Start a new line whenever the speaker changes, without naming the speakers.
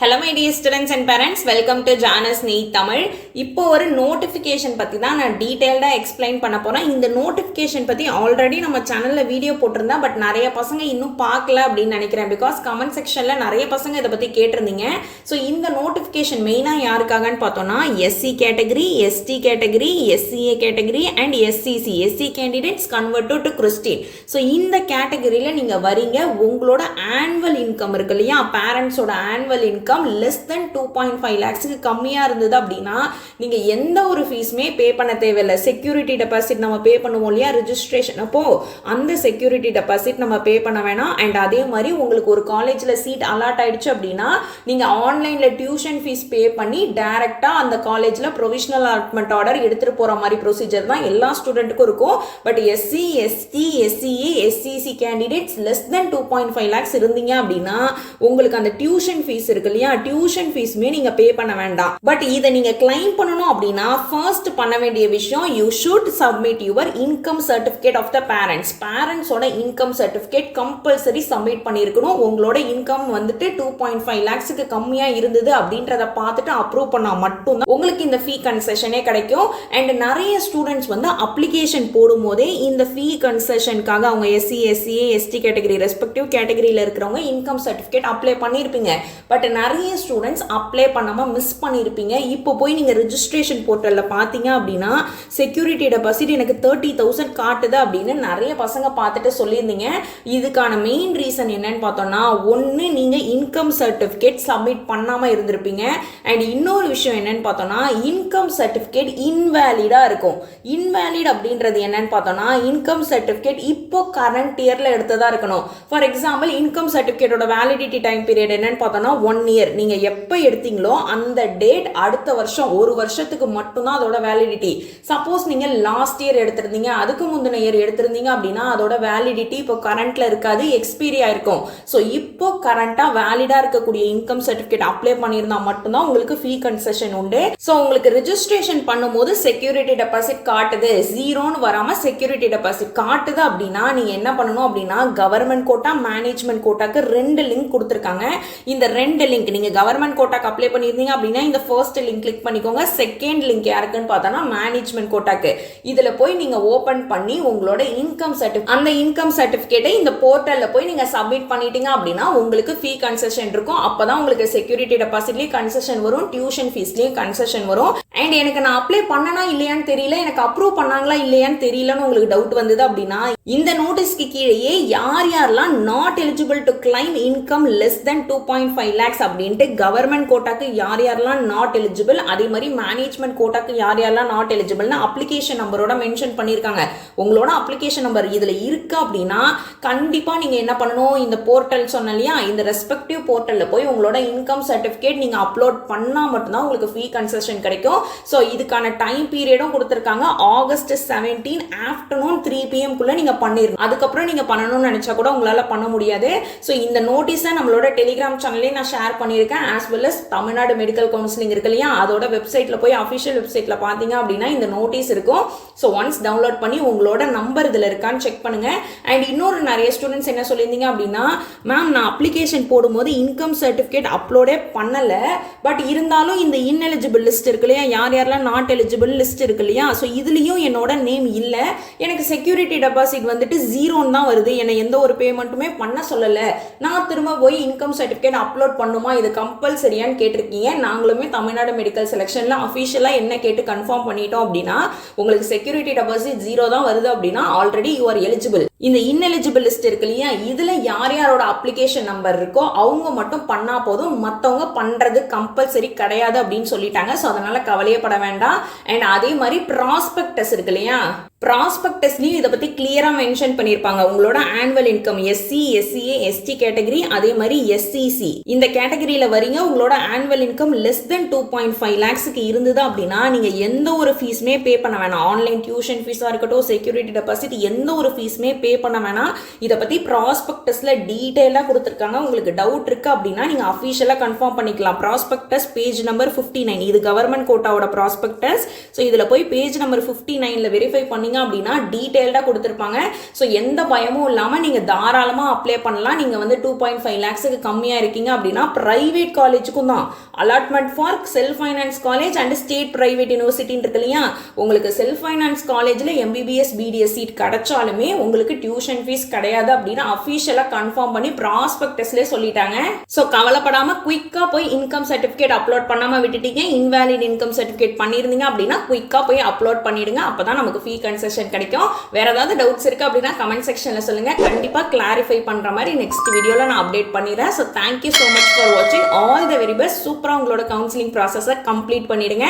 Hello my dear students and parents, welcome to Janus NEET Tamil. இப்போ ஒரு notification பற்றி தான் நான் டீட்டெயில்டாக எக்ஸ்பிளைன் பண்ண போகிறேன். இந்த நோட்டிஃபிகேஷன் பற்றி ஆல்ரெடி நம்ம சேனலில் வீடியோ போட்டிருந்தேன். பட் நிறைய பசங்க இன்னும் பார்க்கல அப்படின்னு நினைக்கிறேன். பிகாஸ் கமெண்ட் செக்ஷனில் நிறைய பசங்க இதை பற்றி கேட்டிருந்தீங்க. ஸோ இந்த நோட்டிஃபிகேஷன் மெயினாக யாருக்காகன்னு பார்த்தோன்னா SC category, ST category, SCA category and SCC, SC candidates convert to Christian. So இந்த கேட்டகரியில் நீங்கள் வரீங்க. உங்களோட ஆனுவல் இன்கம் இருக்கு இல்லையா, பேரண்ட்ஸோட ஆனுவல் இன்கம் less than 2.5 lakhsக்கு கம்மியா இருந்தது அப்படின்னா நீங்க எந்த ஒரு ஃபீஸ்மே பே பண்ண தேவையில்லை. செக்யூரிட்டி டெபாசிட் நம்ம பே பண்ணுவோம் இல்லையா ரெஜிஸ்ட்ரேஷன், அப்போ அந்த செக்யூரிட்டி டெபாசிட் நம்ம பே பண்ண வேணாம். அண்ட் அதே மாதிரி உங்களுக்கு ஒரு காலேஜ்ல சீட் அலாட் ஆயிடுச்சு அப்படின்னா நீங்க ஆன்லைன்ல டியூஷன் ஃபீஸ் பே பண்ணி டைரக்டா அந்த காலேஜ்ல ப்ரொவிஷனல் அலாட்மெண்ட் ஆர்டர் எடுத்துட்டு போற மாதிரி ப்ரொசீஜர் தான் எல்லா ஸ்டூடெண்ட்டுக்கும் இருக்கும். But SC, ST, SCA, SCC candidates less than 2.5 lakhs இருந்தீங்க அப்படின்னா உங்களுக்கு அந்த டியூஷன் ஃபீஸ் இருக்கு இல்லையா, டியூஷன் ஃபீஸ்மே நீங்க பே பண்ண வேண்டாம். பட் இதை நீங்க கிளைம் பண்ணணும் அப்படின்னா ஃபர்ஸ்ட் பண்ண வேண்டிய விஷயம், you should submit your income certificate of the parents. பேரண்ட்ஸோட இன்கம் சர்டிபிகேட் கம்பல்சரி சப்மிட் பண்ணியிருக்கணும். உங்களோட இன்கம் வந்துட்டு 2.5 lakhsக்கு கம்மியா இருந்தது அப்படின்றத பார்த்துட்டு அப்ரூவ் பண்ணா மட்டும்தான் உங்களுக்கு இந்த ஃபீ கன்செஷனே கிடைக்கும். அண்ட் நிறைய ஸ்டூடெண்ட்ஸ் வந்து அப்ளிகேஷன் போடும் போதே இந்த ஃபீ கன்செஷனுக்காக அவங்க SC, SCA, ST category respective கேட்டகரியில் இருக்கிறவங்க இன்கம் சர்டிபிகேட் அப்ளை பண்ணியிருப்பீங்க. பட் நிறைய ஸ்டூடெண்ட்ஸ் அப்ளை பண்ணாம மிஸ் பண்ணியிருப்பீங்க. இப்போ போய் நீங்க ரெஜிஸ்ட்ரேஷன் போர்ட்டல்ல பாத்தீங்க அப்படின்னா செக்யூரிட்டி டெபாசிட் எனக்கு 30,000 காட்டுது அப்படின்னு நிறைய பசங்க பார்த்துட்டு சொல்லியிருந்தீங்க. இதுக்கான மெயின் ரீசன் என்னன்னு பார்த்தோம்னா, ஒன்று நீங்க இன்கம் சர்டிபிகேட் சப்மிட் பண்ணாம இருந்திருப்பீங்க. அண்ட் இன்னொரு விஷயம் என்னன்னு பார்த்தோம்னா, இன்கம் சர்டிபிகேட் இன்வேலிடா இருக்கும். இன்வேலிட் அப்படின்றது என்னன்னு பார்த்தோம்னா, இன்கம் சர்டிபிகேட் இப்போ கரண்ட் இயர்ல எடுத்ததா இருக்கணும். ஃபார் எக்ஸாம்பிள் இன்கம் சர்டிபிகேட்டோட வேலிடிட்டி டைம் பீரியட் என்னன்னு பார்த்தோம்னா 1 year. நீங்க எப்ப எடுத்தீங்களோ அந்த டேட் அடுத்த வருஷம் ஒரு வருஷத்துக்கு மட்டும்தான் அதோட வேலிடிட்டி. சப்போஸ் நீங்க லாஸ்ட் இயர் எடுத்திருந்தீங்க, அதுக்கு முந்தின இயர் எடுத்திருந்தீங்க அப்படின்னா அதோட வேலிடிட்டி இப்போ கரண்ட்ல இருக்காது, எக்ஸ்பீரி ஆயிருக்கும். ஸோ இப்போ கரண்டா வேலிடா இருக்கக்கூடிய இன்கம் சர்டிபிகேட் அப்ளை பண்ணியிருந்தா மட்டும்தான் உங்களுக்கு ஃபீ கன்செஷன் உண்டு. ஸோ உங்களுக்கு ரெஜிஸ்ட்ரேஷன் பண்ணும்போது செக்யூரிட்டி டெபாசிட் காட்டுது, ஜீரோன்னு வராம செக்யூரிட்டி டெபாசிட் காட்டுது அப்படின்னா நீங்க என்ன பண்ணணும் அப்படின்னா, கவர்மெண்ட் கோட்டா, மேனேஜ்மெண்ட் கோட்டாக்கு 2 லிங்க் கொடுத்துருக்காங்க. இந்த 2 லிங்க் நீங்க கவர்மெண்ட் கோட்டாக்கு அப்ளை பண்ணிருந்தீங்க அப்படின்னா இந்த ஃபர்ஸ்ட் லிங்க் கிளிக் பண்ணிக்கோங்க. செகண்ட் லிங்க் யாருக்குன்னு பார்த்தோம்னா மேனேஜ்மெண்ட் கோட்டாக்கு. இதுல போய் நீங்க ஓபன் பண்ணி உங்களோட இன்கம் சர்டிபிகேட், அந்த இன்கம் சர்டிபிகேட்டை இந்த போர்ட்டல்ல போய் நீங்க சப்மிட் பண்ணிட்டீங்க அப்படின்னா உங்களுக்கு ஃபீ கன்செஷன் இருக்கும். அப்பதான் உங்களுக்கு செக்யூரிட்டி டெபாசிட்லயும் கன்செஷன் வரும், டியூஷன் ஃபீஸ்லயும் கன்செஷன் வரும். அண்ட் எனக்கு நான் அப்ளை பண்ணனா இல்லையான்னு தெரியல, எனக்கு அப்ரூவ் பண்ணாங்களா இல்லையான்னு தெரியலன்னு உங்களுக்கு டவுட் வந்தது அப்படின்னா இந்த நோட்டீஸ்க்கு கீழேயே யார் யாரெல்லாம் not eligible to claim income less than 2.5 lakhs அப்படின்ட்டு கவர்மெண்ட் கோட்டாக்கு யார் யாரெல்லாம் நாட் எலிஜிபிள், அதே மாதிரி மேனேஜ்மெண்ட் கோட்டாக்கு யார் யாரெல்லாம் நாட் எலிஜிபிள்னு அப்ளிகேஷன் நம்பரோட மென்ஷன் பண்ணியிருக்காங்க. உங்களோட அப்ளிகேஷன் நம்பர் இதுல இருக்கு அப்படின்னா கண்டிப்பா நீங்க என்ன பண்ணணும், இந்த போர்ட்டல் சொன்ன இல்லையா, இந்த ரெஸ்பெக்டிவ் போர்ட்டல்ல போய் உங்களோட இன்கம் சர்டிபிகேட் நீங்க அப்லோட் பண்ணா மட்டும்தான் உங்களுக்கு ஃபீ கன்செஷன் கிடைக்கும். ஸோ இதுக்கான டைம் பீரியடும் கொடுத்துருக்காங்க. ஆகஸ்ட் 17 ஆஃப்டர்நூன் 3 PM குள்ள நீங்க பண்ணிடணும். அதுக்கப்புறம் நீங்க பண்ணணும்னு நினைச்சா கூட உங்களால பண்ண முடியாது. ஸோ இந்த நோட்டீஸை நம்மளோட டெலிகிராம் சேனல்லே நான் ஷேர் பண்ணியிருக்கேன். As well as Tamil Nadu medical counselling இருக்கு இல்லையா, அதோட வெப்சைட்ல போய் அஃபிஷியல் வெப்சைட்ல பார்த்தீங்க அப்படின்னா இந்த நோட்டீஸ் இருக்கும். ஸோ ஒன்ஸ் டவுன்லோட் பண்ணி உங்களோட நம்பர் இதில் இருக்கான்னு செக் பண்ணுங்க. அண்ட் இன்னொரு நிறைய ஸ்டூடெண்ட்ஸ் என்ன சொல்லியிருந்தீங்க அப்படின்னா, மேம் நான் அப்ளிகேஷன் போடும்போது இன்கம் சர்டிஃபிகேட் அப்லோடே பண்ணல, பட் இருந்தாலும் இந்த இன்எலிஜிபிள் லிஸ்ட் இருக்கு இல்லையா, யார் யாரெல்லாம் நாட் எலிஜிபிள் லிஸ்ட் இருக்கு இல்லையா, ஸோ இதுலயும் என்னோட நேம் இல்லை, எனக்கு செக்யூரிட்டி டெபாசிட் வந்துட்டு 0 தான் வருது, என்னை எந்த ஒரு பேமெண்ட்டுமே பண்ண சொல்லலை, நான் திரும்ப போய் இன்கம் சர்டிஃபிகேட் அப்லோட் பண்ணுமா, இது கம்பல்சரியான்னு கேட்டிருக்கீங்க. நாங்களுமே தமிழ்நாடு மெடிக்கல் செலெக்ஷன்ல அஃபிஷியலா என்ன கேட்டு கன்ஃபார்ம் பண்ணிட்டோம் அப்படின்னா உங்களுக்கு செக்யூரிட்டி டெபாசிட் 0 தான் வருது அப்படின்னா ஆல்ரெடி யூ ஆர் எலிஜிபிள். இந்த இன்எலிஜிபிள் லிஸ்ட் இருக்கு இல்லையா, இதுல யார் யாரோட அப்ளிகேஷன் நம்பர் இருக்கோ அவங்க மட்டும் பண்ணா போதும், மற்றவங்க பண்றது கம்பல்சரி கிடையாது அப்படின்னு சொல்லிட்டாங்க. ஸோ அதனால கவலையப்பட வேண்டாம். அண்ட் அதே மாதிரி ப்ராஸ்பெக்டஸ் இருக்கு இல்லையா, ப்ராஸ்பெக்டஸ்லயும் இதை பத்தி கிளியரா மென்ஷன் பண்ணிருப்பாங்க. உங்களோட annual income SC, SCA, ST category, அதே மாதிரி SCC இந்த கேட்டகரியில வரீங்க, உங்களோட ஆனுவல் இன்கம் லெஸ் தென் 2.5 lakhsக்கு இருந்தது அப்படின்னா நீங்க எந்த ஒரு ஃபீஸ்மே பே பண்ண வேணாம். ஆன்லைன் டியூஷன் ஃபீஸா இருக்கட்டும், செக்யூரிட்டி டெபாசிட், எந்த ஒரு ஃபீஸ்மே பே பண்ண வேணாம். இதை பத்தி ப்ராஸ்பெக்டஸ்ல டீடைலா கொடுத்துருக்காங்க. உங்களுக்கு டவுட் இருக்கு அப்படின்னா நீங்க அஃபிஷியலா கன்ஃபார்ம் பண்ணிக்கலாம். ப்ராஸ்பெக்டஸ் பேஜ் நம்பர் 59, இது கவர்மெண்ட் கோட்டாவோட ப்ராஸ்பெக்டஸ். ஸோ இதுல போய் பேஜ் நம்பர் 59ல வெரிஃபை பண்ணி பண்ணீங்க அப்படின்னா டீட்டெயில்டாக கொடுத்துருப்பாங்க. ஸோ எந்த பயமும் இல்லாமல் நீங்கள் தாராளமாக அப்ளை பண்ணலாம். நீங்கள் வந்து 2.5 lakhsக்கு கம்மியாக இருக்கீங்க அப்படின்னா ப்ரைவேட் காலேஜுக்கும் தான் allotment for self finance college and state private யூனிவர்சிட்டின்னு இருக்கு இல்லையா, உங்களுக்கு செல்ஃப் ஃபைனான்ஸ் காலேஜில் MBBS BDS சீட் கிடைச்சாலுமே உங்களுக்கு டியூஷன் ஃபீஸ் கிடையாது அப்படின்னு அஃபிஷியலாக கன்ஃபார்ம் பண்ணி ப்ராஸ்பெக்டஸ்லேயே சொல்லிட்டாங்க. ஸோ கவலைப்படாமல் குயிக்காக போய் இன்கம் சர்டிஃபிகேட் அப்லோட் பண்ணாமல் விட்டுட்டீங்க. இன்வேலிட் இன்கம் சர்டிஃபிகேட் பண்ணியிருந்தீங்க அப்படின்னா குயிக்காக போய் அப்லோட் பண்ணிடுங்க. அப்போ தான் நமக்கு ஃபீ கன்செஷன் கிடைக்கும். வேற ஏதாவது டவுட்ஸ் இருக்குது அப்படின்னா கமெண்ட் செக்ஷனில் சொல்லுங்கள். கண்டிப்பாக கிளாரிஃபை பண்ணுற மாதிரி நெக்ஸ்ட் வீடியோவில் நான் அப்டேட் பண்ணிடுறேன். So thank you so much for வாட்சிங். All the very best. சூப்பராக உங்களோட கவுன்சிலிங் ப்ராசஸை கம்ப்ளீட் பண்ணிடுங்க.